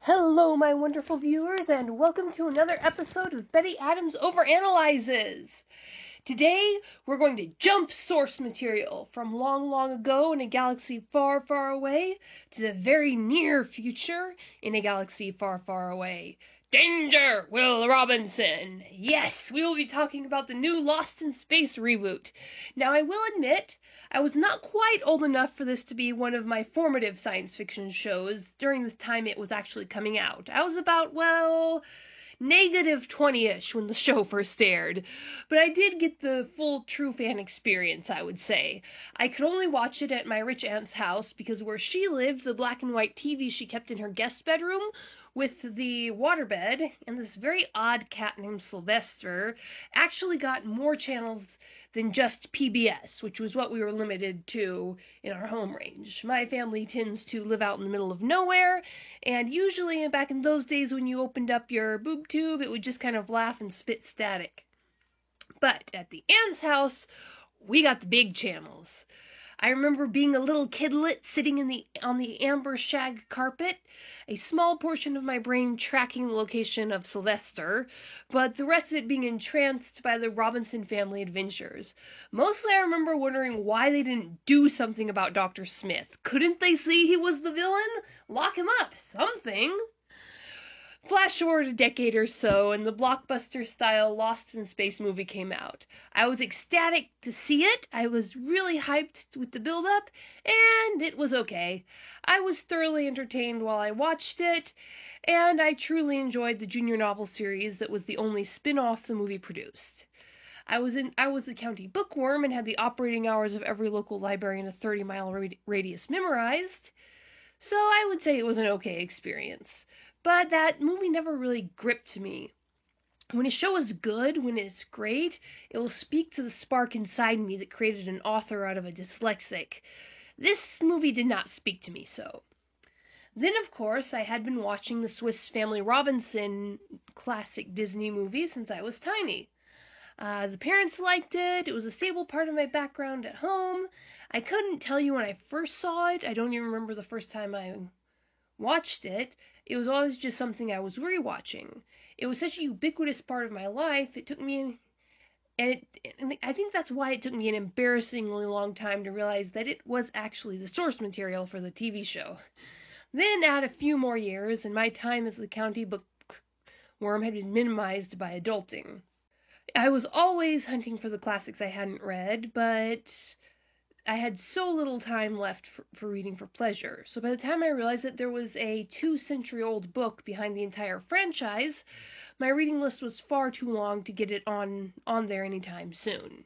Hello, my wonderful viewers, and welcome to another episode of Betty Adams Overanalyzes. Today, we're going to jump source material from long, long ago in a galaxy far, far away to the very near future in a galaxy far, far away. Danger, Will Robinson! Yes, we will be talking about the new Lost in Space reboot. Now, I will admit, I was not quite old enough for this to be one of my formative science fiction shows during the time it was actually coming out. I was about, negative 20-ish when the show first aired, but I did get the full true fan experience, I would say. I could only watch it at my rich aunt's house because where she lived, the black and white TV she kept in her guest bedroom with the waterbed and this very odd cat named Sylvester actually got more channels than just PBS, which was what we were limited to in our home range. My family tends to live out in the middle of nowhere, and usually back in those days when you opened up your boob tube, it would just kind of laugh and spit static. But at the aunt's house, we got the big channels. I remember being a little kidlet sitting on the amber shag carpet, a small portion of my brain tracking the location of Sylvester, but the rest of it being entranced by the Robinson family adventures. Mostly I remember wondering why they didn't do something about Dr. Smith. Couldn't they see he was the villain? Lock him up, something. Flash forward a decade or so, and the blockbuster-style Lost in Space movie came out. I was ecstatic to see it, I was really hyped with the build-up, and it was okay. I was thoroughly entertained while I watched it, and I truly enjoyed the junior novel series that was the only spin-off the movie produced. I was the county bookworm and had the operating hours of every local library in a 30-mile radius memorized, so I would say it was an okay experience. But that movie never really gripped me. When a show is good, when it's great, it will speak to the spark inside me that created an author out of a dyslexic. This movie did not speak to me so. Then, of course, I had been watching the Swiss Family Robinson classic Disney movie since I was tiny. The parents liked it. It was a stable part of my background at home. I couldn't tell you when I first saw it. I don't even remember the first time I watched it. It was always just something I was rewatching. It was such a ubiquitous part of my life. It took me, and I think that's why it took me an embarrassingly long time to realize that it was actually the source material for the TV show. Then add a few more years, and my time as the county bookworm had been minimized by adulting. I was always hunting for the classics I hadn't read, but I had so little time left for reading for pleasure. So by the time I realized that there was a 2-century-old book behind the entire franchise, my reading list was far too long to get it on there anytime soon.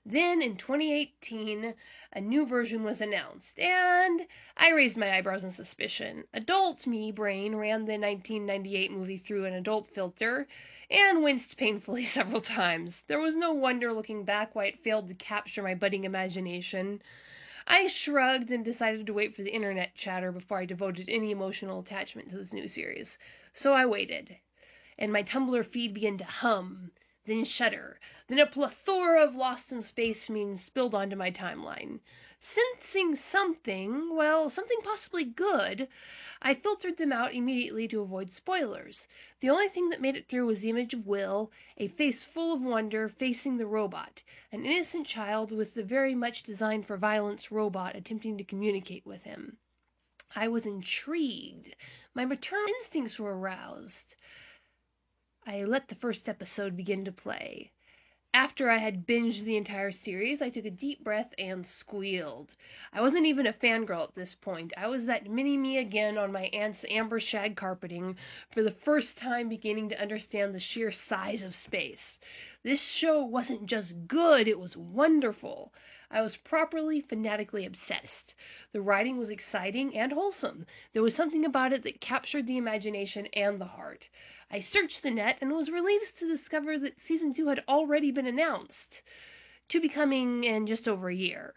Then, in 2018, a new version was announced, and I raised my eyebrows in suspicion. Adult me brain ran the 1998 movie through an adult filter, and winced painfully several times. There was no wonder looking back why it failed to capture my budding imagination. I shrugged and decided to wait for the internet chatter before I devoted any emotional attachment to this new series. So I waited, and my Tumblr feed began to hum, then shudder, then a plethora of Lost in Space memes spilled onto my timeline. Sensing something, something possibly good, I filtered them out immediately to avoid spoilers. The only thing that made it through was the image of Will, a face full of wonder, facing the robot, an innocent child with the very much designed for violence robot attempting to communicate with him. I was intrigued. My maternal instincts were aroused. I let the first episode begin to play. After I had binged the entire series, I took a deep breath and squealed. I wasn't even a fangirl at this point. I was that mini-me again on my aunt's amber shag carpeting, for the first time beginning to understand the sheer size of space. This show wasn't just good, it was wonderful. I was properly, fanatically obsessed. The writing was exciting and wholesome. There was something about it that captured the imagination and the heart. I searched the net and was relieved to discover that season 2 had already been announced, to be coming in just over a year.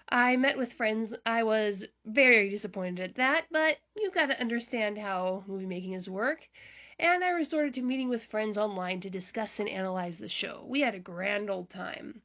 I met with friends. I was very disappointed at that, but you gotta understand how movie making is work. And I resorted to meeting with friends online to discuss and analyze the show. We had a grand old time.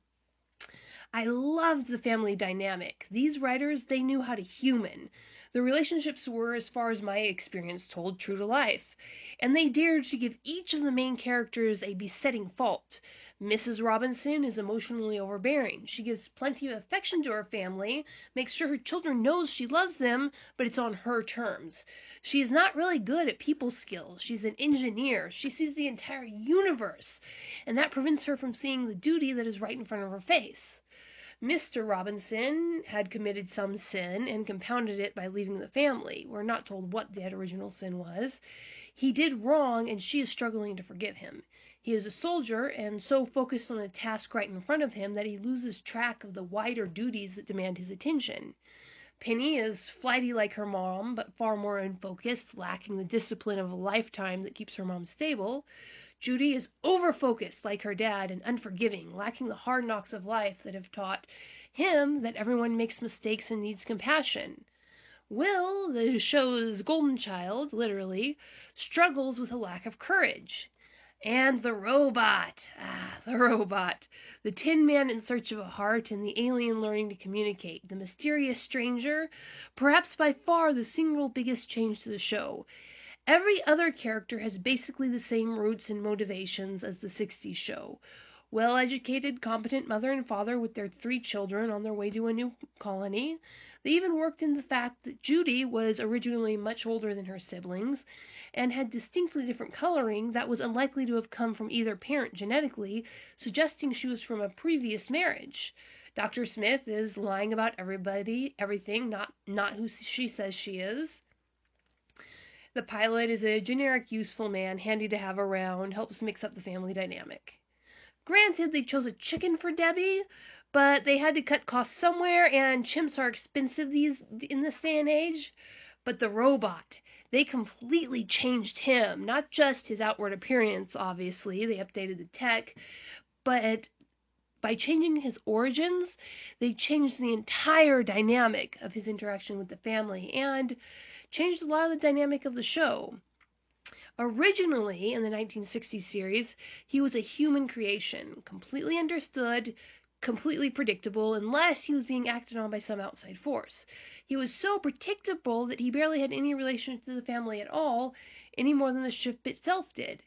I loved the family dynamic. These writers, they knew how to human. The relationships were, as far as my experience told, true to life, and they dared to give each of the main characters a besetting fault. Mrs. Robinson is emotionally overbearing. She gives plenty of affection to her family, makes sure her children knows she loves them, but it's on her terms. She is not really good at people skills. She's an engineer. She sees the entire universe, and that prevents her from seeing the duty that is right in front of her face. Mr. Robinson had committed some sin and compounded it by leaving the family. We're not told what that original sin was. He did wrong, and she is struggling to forgive him. He is a soldier and so focused on the task right in front of him that he loses track of the wider duties that demand his attention. Penny is flighty like her mom, but far more unfocused, lacking the discipline of a lifetime that keeps her mom stable. Judy is over-focused like her dad and unforgiving, lacking the hard knocks of life that have taught him that everyone makes mistakes and needs compassion. Will, the show's golden child, literally, struggles with a lack of courage. And the robot. The robot. The Tin Man in search of a heart and the alien learning to communicate. The mysterious stranger, perhaps by far the single biggest change to the show. Every other character has basically the same roots and motivations as the 60s show. Well-educated, competent mother and father with their 3 children on their way to a new colony. They even worked in the fact that Judy was originally much older than her siblings and had distinctly different coloring that was unlikely to have come from either parent genetically, suggesting she was from a previous marriage. Dr. Smith is lying about everything, not who she says she is. The pilot is a generic useful man, handy to have around, helps mix up the family dynamic. Granted, they chose a chicken for Debbie, but they had to cut costs somewhere, and chimps are expensive in this day and age. But the robot, they completely changed him, not just his outward appearance, obviously, they updated the tech, but by changing his origins, they changed the entire dynamic of his interaction with the family, and changed a lot of the dynamic of the show. Originally, in the 1960s series, he was a human creation, completely understood, completely predictable, unless he was being acted on by some outside force. He was so predictable that he barely had any relation to the family at all, any more than the ship itself did.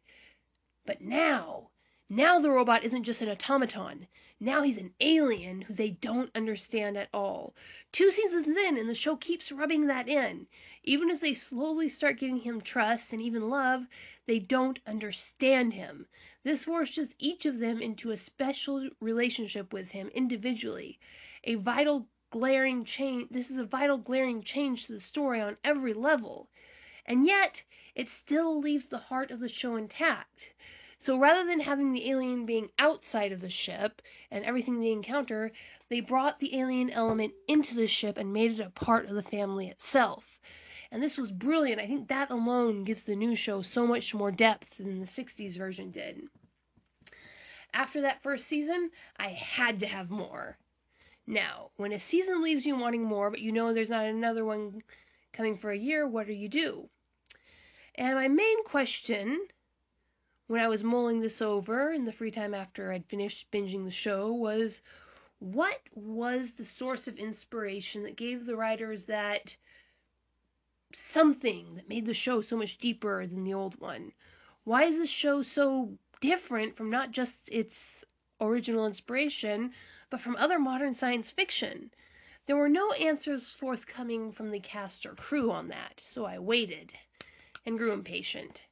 But now the robot isn't just an automaton. Now he's an alien who they don't understand at all. 2 seasons in, and the show keeps rubbing that in. Even as they slowly start giving him trust and even love, they don't understand him. This forces each of them into a special relationship with him individually. This is a vital, glaring change to the story on every level. And yet, it still leaves the heart of the show intact. So rather than having the alien being outside of the ship and everything they encounter, they brought the alien element into the ship and made it a part of the family itself. And this was brilliant. I think that alone gives the new show so much more depth than the 60s version did. After that first season, I had to have more. Now, when a season leaves you wanting more, but you know there's not another one coming for a year, what do? And my main question, when I was mulling this over in the free time after I'd finished binging the show, was what was the source of inspiration that gave the writers that something that made the show so much deeper than the old one? Why is this show so different from not just its original inspiration, but from other modern science fiction? There were no answers forthcoming from the cast or crew on that, so I waited and grew impatient.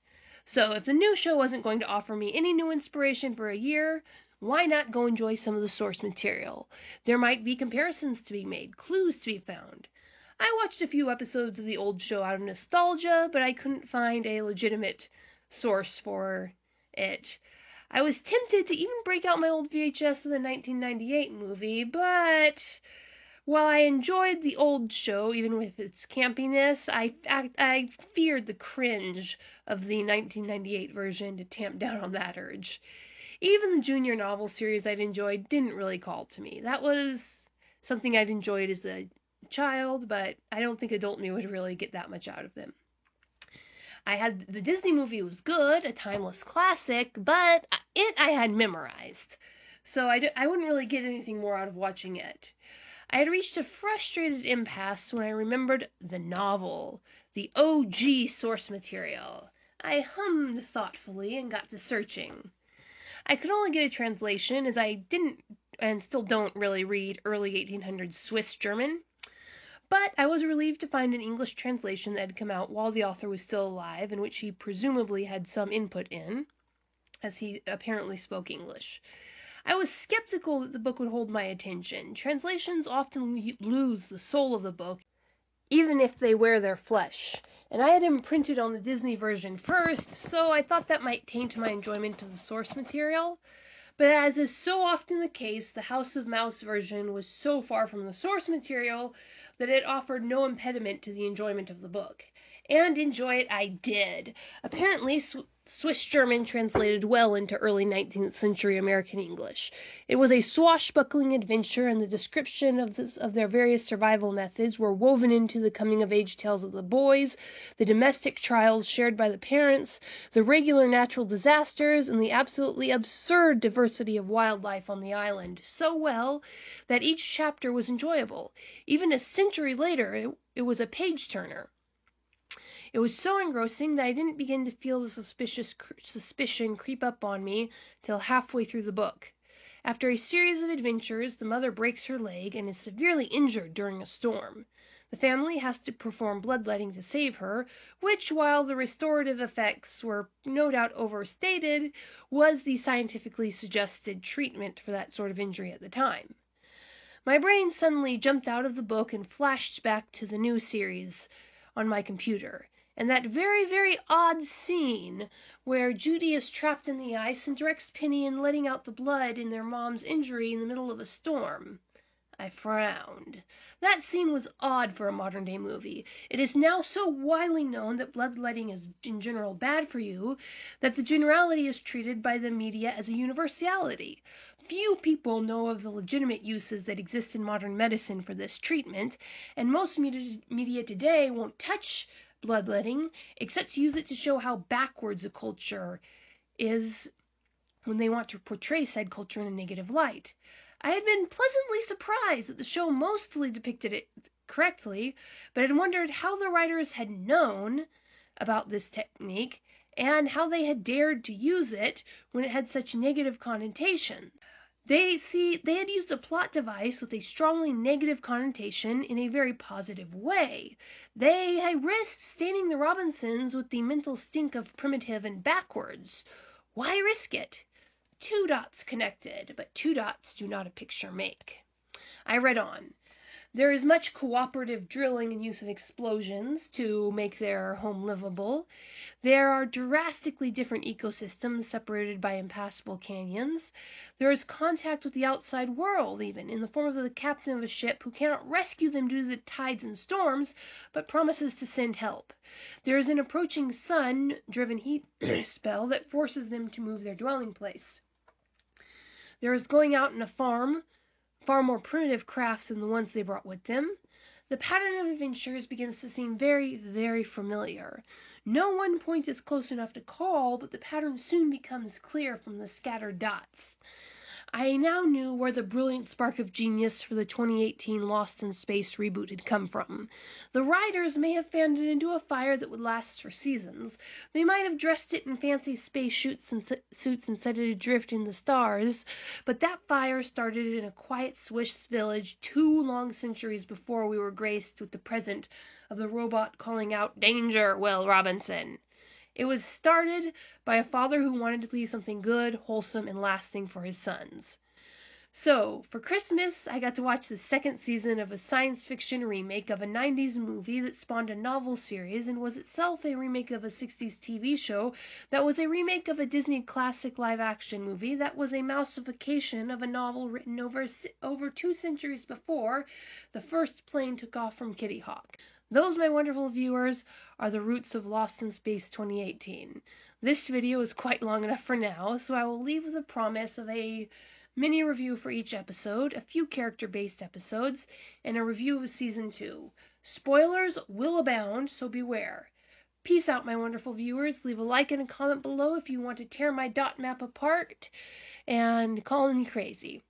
So if the new show wasn't going to offer me any new inspiration for a year, why not go enjoy some of the source material? There might be comparisons to be made, clues to be found. I watched a few episodes of the old show out of nostalgia, but I couldn't find a legitimate source for it. I was tempted to even break out my old VHS of the 1998 movie, but while I enjoyed the old show, even with its campiness, I feared the cringe of the 1998 version to tamp down on that urge. Even the junior novel series I'd enjoyed didn't really call to me. That was something I'd enjoyed as a child, but I don't think adult me would really get that much out of them. The Disney movie was good, a timeless classic, but I had memorized. So I wouldn't really get anything more out of watching it. I had reached a frustrated impasse when I remembered the novel, the OG source material. I hummed thoughtfully and got to searching. I could only get a translation, as I didn't and still don't really read early 1800s Swiss German, but I was relieved to find an English translation that had come out while the author was still alive, and which he presumably had some input in, as he apparently spoke English. I was skeptical that the book would hold my attention. Translations often lose the soul of the book, even if they wear their flesh. And I had him printed on the Disney version first, so I thought that might taint my enjoyment of the source material. But as is so often the case, the House of Mouse version was so far from the source material that it offered no impediment to the enjoyment of the book. And enjoy it I did. Apparently, Swiss German translated well into early 19th century American English. It was a swashbuckling adventure, and the description of their various survival methods were woven into the coming-of-age tales of the boys, the domestic trials shared by the parents, the regular natural disasters, and the absolutely absurd diversity of wildlife on the island, so well that each chapter was enjoyable. Even a century later, it was a page-turner. It was so engrossing that I didn't begin to feel the suspicion creep up on me till halfway through the book. After a series of adventures, the mother breaks her leg and is severely injured during a storm. The family has to perform bloodletting to save her, which, while the restorative effects were no doubt overstated, was the scientifically suggested treatment for that sort of injury at the time. My brain suddenly jumped out of the book and flashed back to the new series on my computer, and that very, very odd scene where Judy is trapped in the ice and directs Penny in letting out the blood in their mom's injury in the middle of a storm. I frowned. That scene was odd for a modern-day movie. It is now so widely known that bloodletting is in general bad for you that the generality is treated by the media as a universality. Few people know of the legitimate uses that exist in modern medicine for this treatment, and most media today won't touch bloodletting except to use it to show how backwards a culture is when they want to portray said culture in a negative light. I had been pleasantly surprised that the show mostly depicted it correctly, but had wondered how the writers had known about this technique and how they had dared to use it when it had such negative connotation. They had used a plot device with a strongly negative connotation in a very positive way. They had risked staining the Robinsons with the mental stink of primitive and backwards. Why risk it? Two dots connected, but two dots do not a picture make. I read on. There is much cooperative drilling and use of explosions to make their home livable. There are drastically different ecosystems separated by impassable canyons. There is contact with the outside world, even, in the form of the captain of a ship who cannot rescue them due to the tides and storms, but promises to send help. There is an approaching sun-driven heat spell that forces them to move their dwelling place. There is going out in a farm, far more primitive crafts than the ones they brought with them. The pattern of adventures begins to seem very, very familiar. No one point is close enough to call, but the pattern soon becomes clear from the scattered dots. I now knew where the brilliant spark of genius for the 2018 Lost in Space reboot had come from. The writers may have fanned it into a fire that would last for seasons. They might have dressed it in fancy space suits and set it adrift in the stars, but that fire started in a quiet Swiss village 2 long centuries before we were graced with the present of the robot calling out, "Danger, Will Robinson." It was started by a father who wanted to leave something good, wholesome, and lasting for his sons. So, for Christmas, I got to watch the 2nd season of a science fiction remake of a 90s movie that spawned a novel series and was itself a remake of a 60s TV show that was a remake of a Disney classic live-action movie that was a mouseification of a novel written over 2 centuries before the first plane took off from Kitty Hawk. Those, my wonderful viewers, are the roots of Lost in Space 2018. This video is quite long enough for now, so I will leave with a promise of a mini review for each episode, a few character-based episodes, and a review of Season 2. Spoilers will abound, so beware. Peace out, my wonderful viewers. Leave a like and a comment below if you want to tear my dot map apart and call me crazy.